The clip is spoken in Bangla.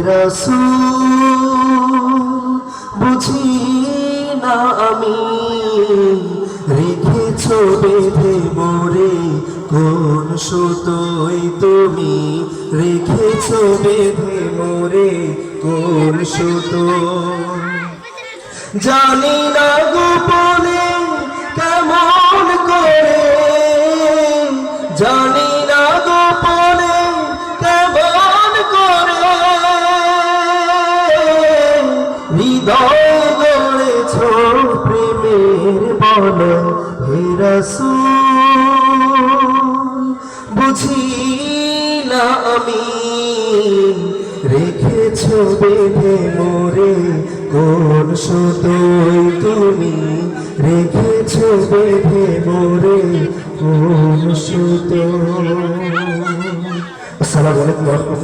রাসূল বুঝি না আমি রেখেছ বেঁধে মোরে কোন সুতোয় তুমি রেখেছ বেঁধে মোরে কোন সুতো জানি না গোপনে কেমন করে জানি না গোপনে কেমন করে হৃদয় গড়েছ প্রেমের বল হে রাসূল বুঝি না আমি রেখেছ বেঁধে মোরে কোন সুতোয় তুমি রেখেছ বেঁধে মোরে কোন সুতো। আসসালামু আলাইকুম।